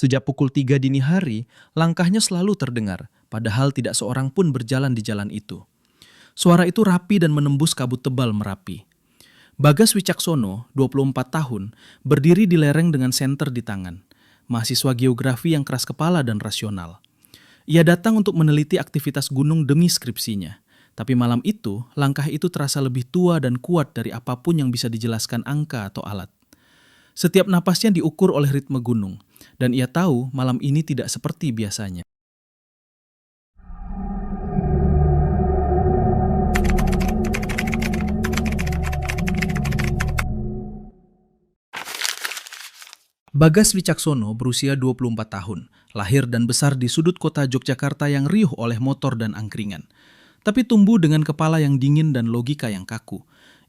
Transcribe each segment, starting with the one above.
Sejak pukul 3 dini hari, langkahnya selalu terdengar, padahal tidak seorang pun berjalan di jalan itu. Suara itu rapi dan menembus kabut tebal Merapi. Bagas Wicaksono, 24 tahun, berdiri di lereng dengan senter di tangan. Mahasiswa geografi yang keras kepala dan rasional. Ia datang untuk meneliti aktivitas gunung demi skripsinya. Tapi malam itu, langkah itu terasa lebih tua dan kuat dari apapun yang bisa dijelaskan angka atau alat. Setiap napasnya diukur oleh ritme gunung, dan ia tahu malam ini tidak seperti biasanya. Bagas Wicaksono berusia 24 tahun, lahir dan besar di sudut kota Yogyakarta yang riuh oleh motor dan angkringan. Tapi tumbuh dengan kepala yang dingin dan logika yang kaku.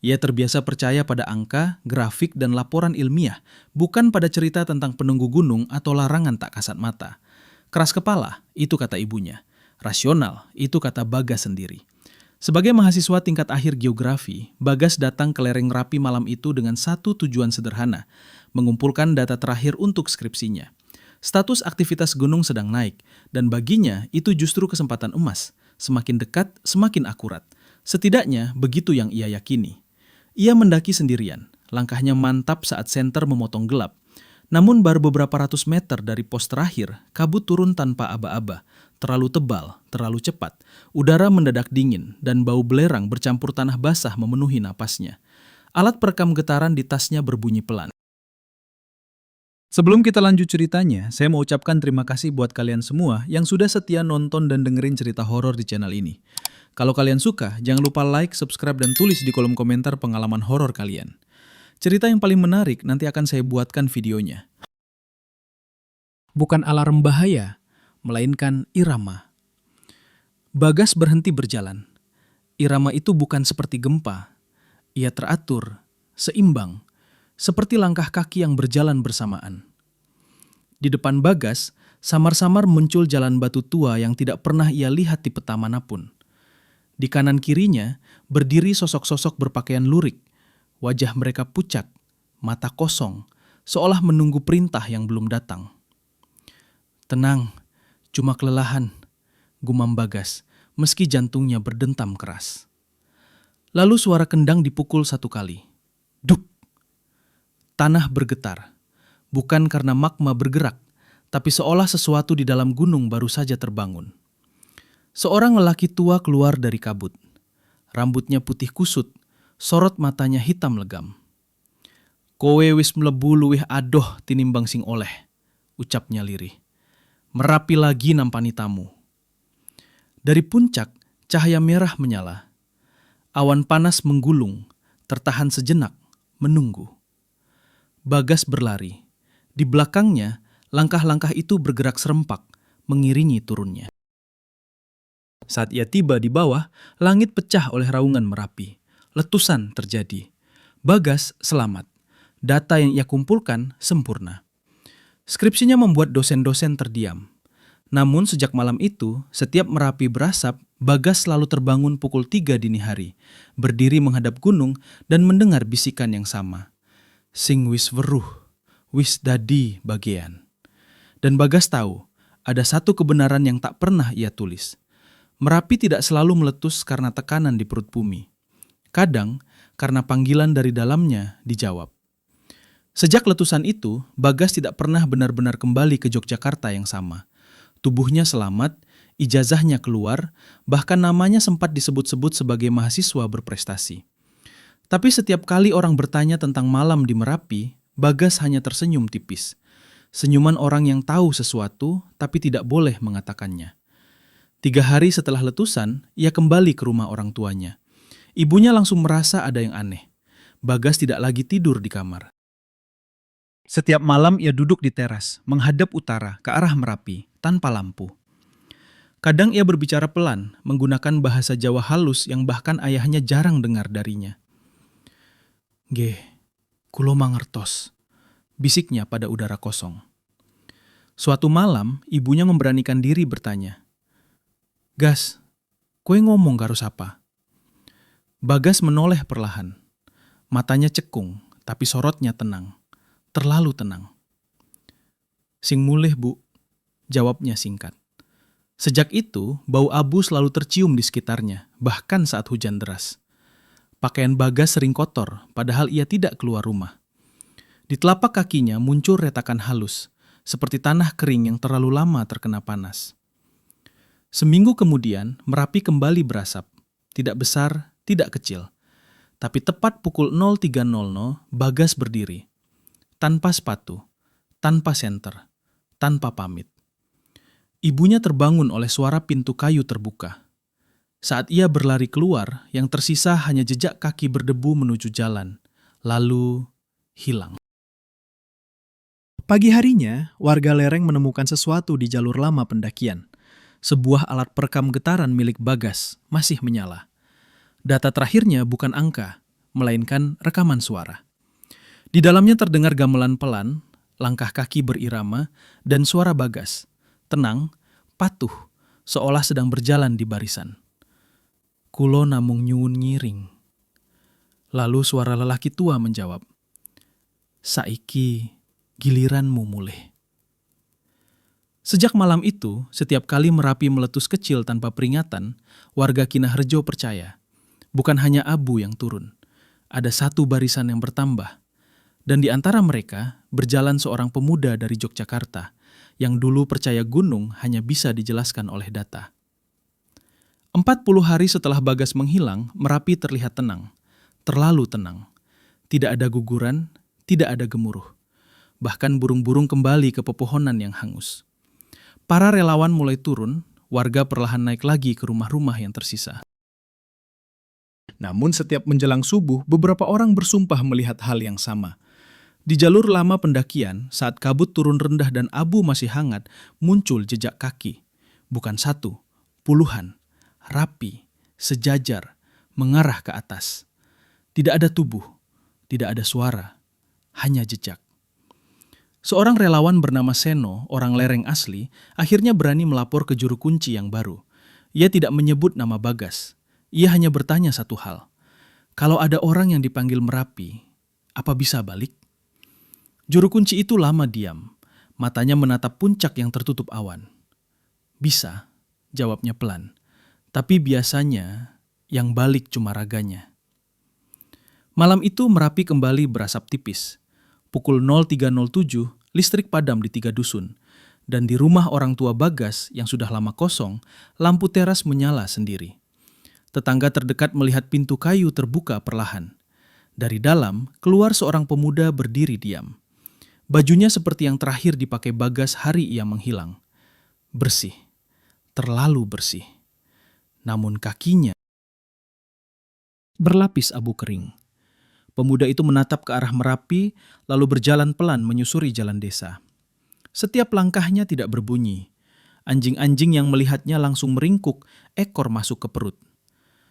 Ia terbiasa percaya pada angka, grafik, dan laporan ilmiah, bukan pada cerita tentang penunggu gunung atau larangan tak kasat mata. Keras kepala, itu kata ibunya. Rasional, itu kata Bagas sendiri. Sebagai mahasiswa tingkat akhir geografi, Bagas datang ke lereng Merapi malam itu dengan satu tujuan sederhana, mengumpulkan data terakhir untuk skripsinya. Status aktivitas gunung sedang naik, dan baginya itu justru kesempatan emas. Semakin dekat, semakin akurat. Setidaknya begitu yang ia yakini. Ia mendaki sendirian, langkahnya mantap saat senter memotong gelap. Namun baru beberapa ratus meter dari pos terakhir, kabut turun tanpa aba-aba. Terlalu tebal, terlalu cepat. Udara mendadak dingin dan bau belerang bercampur tanah basah memenuhi napasnya. Alat perekam getaran di tasnya berbunyi pelan. Sebelum kita lanjut ceritanya, saya mau ucapkan terima kasih buat kalian semua yang sudah setia nonton dan dengerin cerita horor di channel ini. Kalau kalian suka, jangan lupa like, subscribe, dan tulis di kolom komentar pengalaman horor kalian. Cerita yang paling menarik nanti akan saya buatkan videonya. Bukan alarm bahaya, melainkan irama. Bagas berhenti berjalan. Irama itu bukan seperti gempa. Ia teratur, seimbang, seperti langkah kaki yang berjalan bersamaan. Di depan Bagas, samar-samar muncul jalan batu tua yang tidak pernah ia lihat di peta manapun. Di kanan kirinya berdiri sosok-sosok berpakaian lurik. Wajah mereka pucat, mata kosong, seolah menunggu perintah yang belum datang. Tenang, cuma kelelahan, gumam Bagas, meski jantungnya berdentam keras. Lalu suara kendang dipukul satu kali. Duk! Tanah bergetar, bukan karena magma bergerak, tapi seolah sesuatu di dalam gunung baru saja terbangun. Seorang lelaki tua keluar dari kabut. Rambutnya putih kusut, sorot matanya hitam legam. Kowe wis mlebu luwih adoh tinimbang sing oleh, ucapnya lirih. Merapi lagi nampani tamu. Dari puncak, cahaya merah menyala. Awan panas menggulung, tertahan sejenak, menunggu. Bagas berlari. Di belakangnya, langkah-langkah itu bergerak serempak, mengiringi turunnya. Saat ia tiba di bawah, langit pecah oleh raungan Merapi. Letusan terjadi. Bagas selamat. Data yang ia kumpulkan sempurna. Skripsinya membuat dosen-dosen terdiam. Namun sejak malam itu, setiap Merapi berasap, Bagas selalu terbangun pukul 3 dini hari, berdiri menghadap gunung dan mendengar bisikan yang sama. Sing wis weruh, wis dadi bagian. Dan Bagas tahu, ada satu kebenaran yang tak pernah ia tulis. Merapi tidak selalu meletus karena tekanan di perut bumi. Kadang, karena panggilan dari dalamnya dijawab. Sejak letusan itu, Bagas tidak pernah benar-benar kembali ke Yogyakarta yang sama. Tubuhnya selamat, ijazahnya keluar, bahkan namanya sempat disebut-sebut sebagai mahasiswa berprestasi. Tapi setiap kali orang bertanya tentang malam di Merapi, Bagas hanya tersenyum tipis. Senyuman orang yang tahu sesuatu, tapi tidak boleh mengatakannya. 3 hari setelah letusan, ia kembali ke rumah orang tuanya. Ibunya langsung merasa ada yang aneh. Bagas tidak lagi tidur di kamar. Setiap malam ia duduk di teras, menghadap utara ke arah Merapi, tanpa lampu. Kadang ia berbicara pelan, menggunakan bahasa Jawa halus yang bahkan ayahnya jarang dengar darinya. Nggih, kulo mangertos, bisiknya pada udara kosong. Suatu malam, ibunya memberanikan diri bertanya, Gas, kue ngomong karo sapa? Bagas menoleh perlahan. Matanya cekung, tapi sorotnya tenang. Terlalu tenang. Sing mulih bu, jawabnya singkat. Sejak itu, bau abu selalu tercium di sekitarnya, bahkan saat hujan deras. Pakaian Bagas sering kotor, padahal ia tidak keluar rumah. Di telapak kakinya muncul retakan halus, seperti tanah kering yang terlalu lama terkena panas. Seminggu kemudian, Merapi kembali berasap. Tidak besar, tidak kecil. Tapi tepat pukul 03.00, Bagas berdiri. Tanpa sepatu, tanpa senter, tanpa pamit. Ibunya terbangun oleh suara pintu kayu terbuka. Saat ia berlari keluar, yang tersisa hanya jejak kaki berdebu menuju jalan, lalu hilang. Pagi harinya, warga lereng menemukan sesuatu di jalur lama pendakian. Sebuah alat perekam getaran milik Bagas masih menyala. Data terakhirnya bukan angka, melainkan rekaman suara. Di dalamnya terdengar gamelan pelan, langkah kaki berirama, dan suara Bagas. Tenang, patuh, seolah sedang berjalan di barisan. Kulo namung nyuwun ngiring. Lalu suara lelaki tua menjawab, saiki giliranmu mulih. Sejak malam itu, setiap kali Merapi meletus kecil tanpa peringatan, warga Kinaherjo percaya, bukan hanya abu yang turun, ada satu barisan yang bertambah. Dan di antara mereka, berjalan seorang pemuda dari Yogyakarta, yang dulu percaya gunung hanya bisa dijelaskan oleh data. 40 hari setelah Bagas menghilang, Merapi terlihat tenang. Terlalu tenang. Tidak ada guguran, tidak ada gemuruh. Bahkan burung-burung kembali ke pepohonan yang hangus. Para relawan mulai turun, warga perlahan naik lagi ke rumah-rumah yang tersisa. Namun setiap menjelang subuh, beberapa orang bersumpah melihat hal yang sama. Di jalur lama pendakian, saat kabut turun rendah dan abu masih hangat, muncul jejak kaki. Bukan satu, puluhan, rapi, sejajar, mengarah ke atas. Tidak ada tubuh, tidak ada suara, hanya jejak. Seorang relawan bernama Seno, orang lereng asli, akhirnya berani melapor ke juru kunci yang baru. Ia tidak menyebut nama Bagas. Ia hanya bertanya satu hal. Kalau ada orang yang dipanggil Merapi, apa bisa balik? Juru kunci itu lama diam. Matanya menatap puncak yang tertutup awan. Bisa, jawabnya pelan. Tapi biasanya yang balik cuma raganya. Malam itu Merapi kembali berasap tipis. Pukul 03.07, listrik padam di 3 dusun. Dan di rumah orang tua Bagas yang sudah lama kosong, lampu teras menyala sendiri. Tetangga terdekat melihat pintu kayu terbuka perlahan. Dari dalam, keluar seorang pemuda berdiri diam. Bajunya seperti yang terakhir dipakai Bagas hari ia menghilang. Bersih, terlalu bersih. Namun kakinya berlapis abu kering. Pemuda itu menatap ke arah Merapi, lalu berjalan pelan menyusuri jalan desa. Setiap langkahnya tidak berbunyi. Anjing-anjing yang melihatnya langsung meringkuk, ekor masuk ke perut.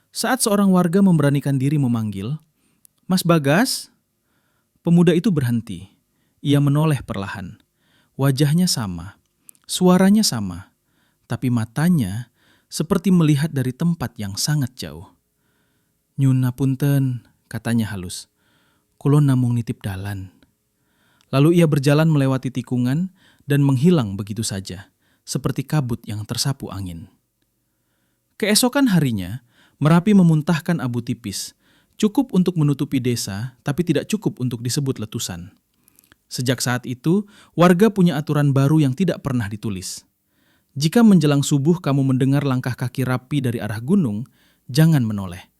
Saat seorang warga memberanikan diri memanggil, "Mas Bagas?" Pemuda itu berhenti. Ia menoleh perlahan. Wajahnya sama, suaranya sama, tapi matanya seperti melihat dari tempat yang sangat jauh. "Nyun ngapunten," katanya halus. "Kulo namung nitip dalan." Lalu ia berjalan melewati tikungan dan menghilang begitu saja, seperti kabut yang tersapu angin. Keesokan harinya, Merapi memuntahkan abu tipis, cukup untuk menutupi desa, tapi tidak cukup untuk disebut letusan. Sejak saat itu, warga punya aturan baru yang tidak pernah ditulis. Jika menjelang subuh kamu mendengar langkah kaki Rapi dari arah gunung, jangan menoleh,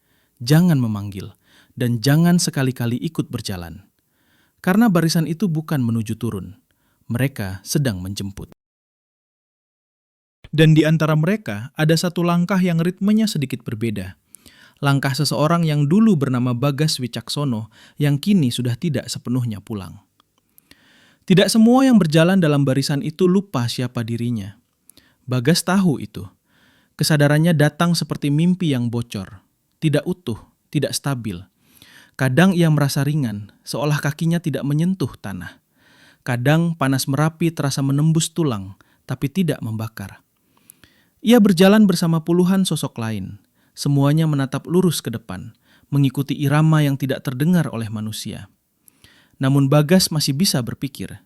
jangan memanggil, dan jangan sekali-kali ikut berjalan. Karena barisan itu bukan menuju turun, mereka sedang menjemput. Dan di antara mereka ada satu langkah yang ritmenya sedikit berbeda. Langkah seseorang yang dulu bernama Bagas Wicaksono yang kini sudah tidak sepenuhnya pulang. Tidak semua yang berjalan dalam barisan itu lupa siapa dirinya. Bagas tahu itu. Kesadarannya datang seperti mimpi yang bocor. Tidak utuh, tidak stabil. Kadang ia merasa ringan, seolah kakinya tidak menyentuh tanah. Kadang panas Merapi terasa menembus tulang, tapi tidak membakar. Ia berjalan bersama puluhan sosok lain. Semuanya menatap lurus ke depan, mengikuti irama yang tidak terdengar oleh manusia. Namun Bagas masih bisa berpikir.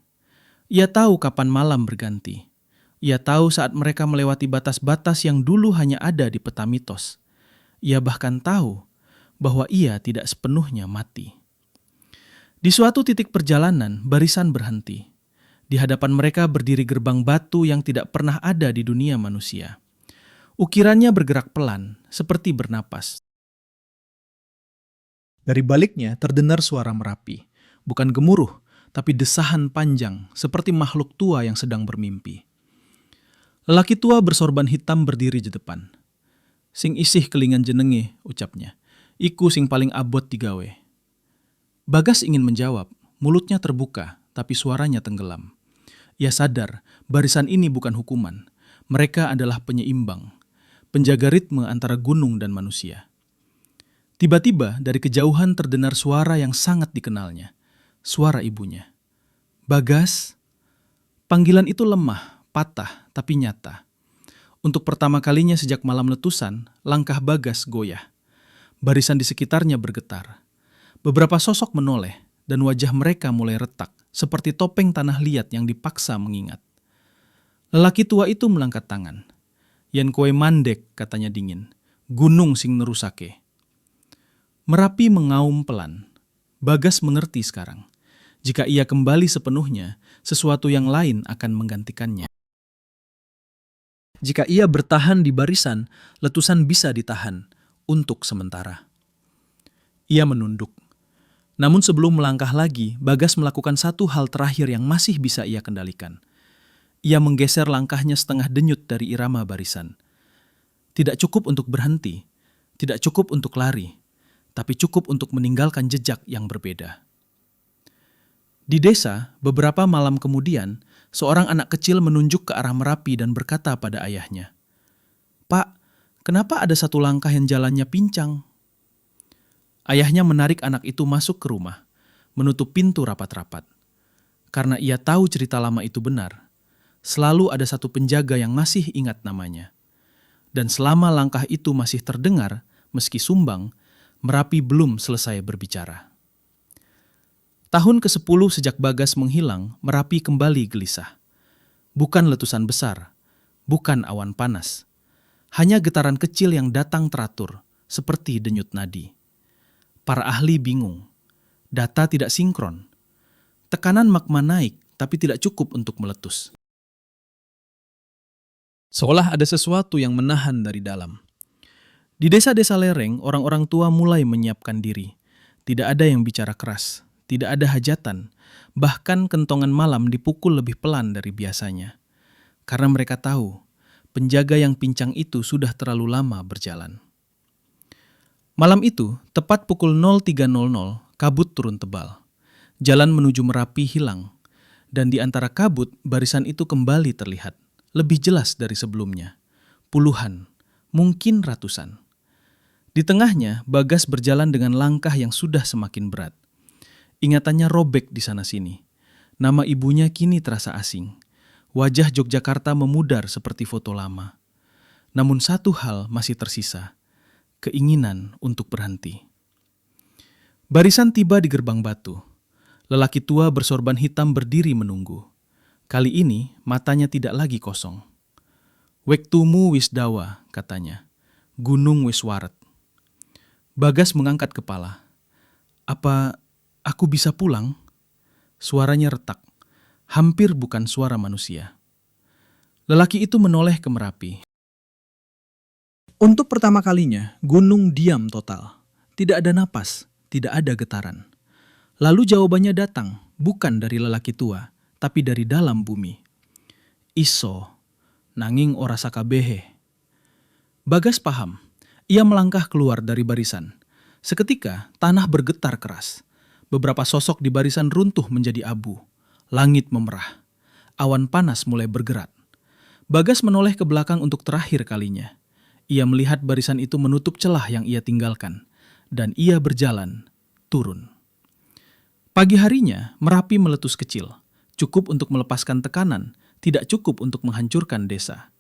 Ia tahu kapan malam berganti. Ia tahu saat mereka melewati batas-batas yang dulu hanya ada di peta mitos. Ia bahkan tahu bahwa ia tidak sepenuhnya mati. Di suatu titik perjalanan, barisan berhenti. Di hadapan mereka berdiri gerbang batu yang tidak pernah ada di dunia manusia. Ukirannya bergerak pelan, seperti bernapas. Dari baliknya terdengar suara Merapi, bukan gemuruh, tapi desahan panjang seperti makhluk tua yang sedang bermimpi. Lelaki tua bersorban hitam berdiri di depan. "Sing isih kelingan jenenge," ucapnya. "Iku sing paling abot digawe." Bagas ingin menjawab, mulutnya terbuka, tapi suaranya tenggelam. Ia sadar, barisan ini bukan hukuman. Mereka adalah penyeimbang, penjaga ritme antara gunung dan manusia. Tiba-tiba dari kejauhan terdengar suara yang sangat dikenalnya. Suara ibunya. "Bagas." Panggilan itu lemah, patah, tapi nyata. Untuk pertama kalinya sejak malam letusan, langkah Bagas goyah. Barisan di sekitarnya bergetar. Beberapa sosok menoleh, dan wajah mereka mulai retak, seperti topeng tanah liat yang dipaksa mengingat. Lelaki tua itu melangkat tangan. "Yen kowe mandek," katanya dingin, "gunung sing nerusake." Merapi mengaum pelan. Bagas mengerti sekarang. Jika ia kembali sepenuhnya, sesuatu yang lain akan menggantikannya. Jika ia bertahan di barisan, letusan bisa ditahan untuk sementara. Ia menunduk. Namun sebelum melangkah lagi, Bagas melakukan satu hal terakhir yang masih bisa ia kendalikan. Ia menggeser langkahnya setengah denyut dari irama barisan. Tidak cukup untuk berhenti, tidak cukup untuk lari, tapi cukup untuk meninggalkan jejak yang berbeda. Di desa, beberapa malam kemudian, seorang anak kecil menunjuk ke arah Merapi dan berkata pada ayahnya, "Pak, kenapa ada satu langkah yang jalannya pincang?" Ayahnya menarik anak itu masuk ke rumah, menutup pintu rapat-rapat. Karena ia tahu cerita lama itu benar, selalu ada satu penjaga yang masih ingat namanya. Dan selama langkah itu masih terdengar, meski sumbang, Merapi belum selesai berbicara. Tahun ke-10 sejak Bagas menghilang, Merapi kembali gelisah. Bukan letusan besar, bukan awan panas. Hanya getaran kecil yang datang teratur, seperti denyut nadi. Para ahli bingung. Data tidak sinkron. Tekanan magma naik, tapi tidak cukup untuk meletus. Seolah ada sesuatu yang menahan dari dalam. Di desa-desa lereng, orang-orang tua mulai menyiapkan diri. Tidak ada yang bicara keras, tidak ada hajatan, bahkan kentongan malam dipukul lebih pelan dari biasanya. Karena mereka tahu, penjaga yang pincang itu sudah terlalu lama berjalan. Malam itu, tepat pukul 03.00, kabut turun tebal. Jalan menuju Merapi hilang, dan di antara kabut, barisan itu kembali terlihat, lebih jelas dari sebelumnya. Puluhan, mungkin ratusan. Di tengahnya, Bagas berjalan dengan langkah yang sudah semakin berat. Ingatannya robek di sana-sini. Nama ibunya kini terasa asing. Wajah Yogyakarta memudar seperti foto lama. Namun satu hal masih tersisa, keinginan untuk berhenti. Barisan tiba di gerbang batu. Lelaki tua bersorban hitam berdiri menunggu. Kali ini matanya tidak lagi kosong. "Wektumu wis dawa," katanya. "Gunung wis waret." Bagas mengangkat kepala. "Apa aku bisa pulang?" Suaranya retak, hampir bukan suara manusia. Lelaki itu menoleh ke Merapi. Untuk pertama kalinya, gunung diam total. Tidak ada napas, tidak ada getaran. Lalu jawabannya datang, bukan dari lelaki tua, tapi dari dalam bumi. "Iso, nanging ora sakabehe." Bagas paham. Ia melangkah keluar dari barisan. Seketika, tanah bergetar keras. Beberapa sosok di barisan runtuh menjadi abu. Langit memerah. Awan panas mulai bergerak. Bagas menoleh ke belakang untuk terakhir kalinya. Ia melihat barisan itu menutup celah yang ia tinggalkan. Dan ia berjalan, turun. Pagi harinya, Merapi meletus kecil. Cukup untuk melepaskan tekanan, tidak cukup untuk menghancurkan desa.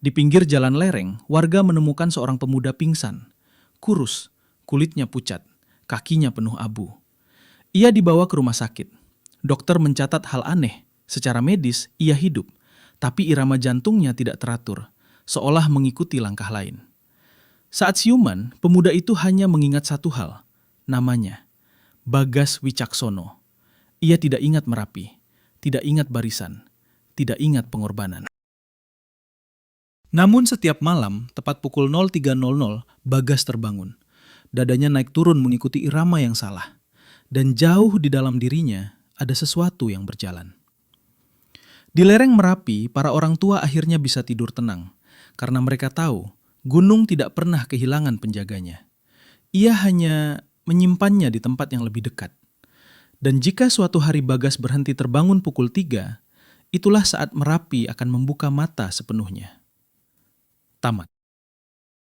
Di pinggir jalan lereng, warga menemukan seorang pemuda pingsan. Kurus, kulitnya pucat, kakinya penuh abu. Ia dibawa ke rumah sakit. Dokter mencatat hal aneh, Secara medis, ia hidup, tapi irama jantungnya tidak teratur, seolah mengikuti langkah lain. Saat siuman, pemuda itu hanya mengingat satu hal, namanya, Bagas Wicaksono. Ia tidak ingat Merapi, tidak ingat barisan, tidak ingat pengorbanan. Namun setiap malam, tepat pukul 03.00, Bagas terbangun. Dadanya naik turun mengikuti irama yang salah. Dan jauh di dalam dirinya, ada sesuatu yang berjalan. Di lereng Merapi, para orang tua akhirnya bisa tidur tenang, karena mereka tahu gunung tidak pernah kehilangan penjaganya. Ia hanya menyimpannya di tempat yang lebih dekat. Dan jika suatu hari Bagas berhenti terbangun pukul 3, itulah saat Merapi akan membuka mata sepenuhnya. Tamat.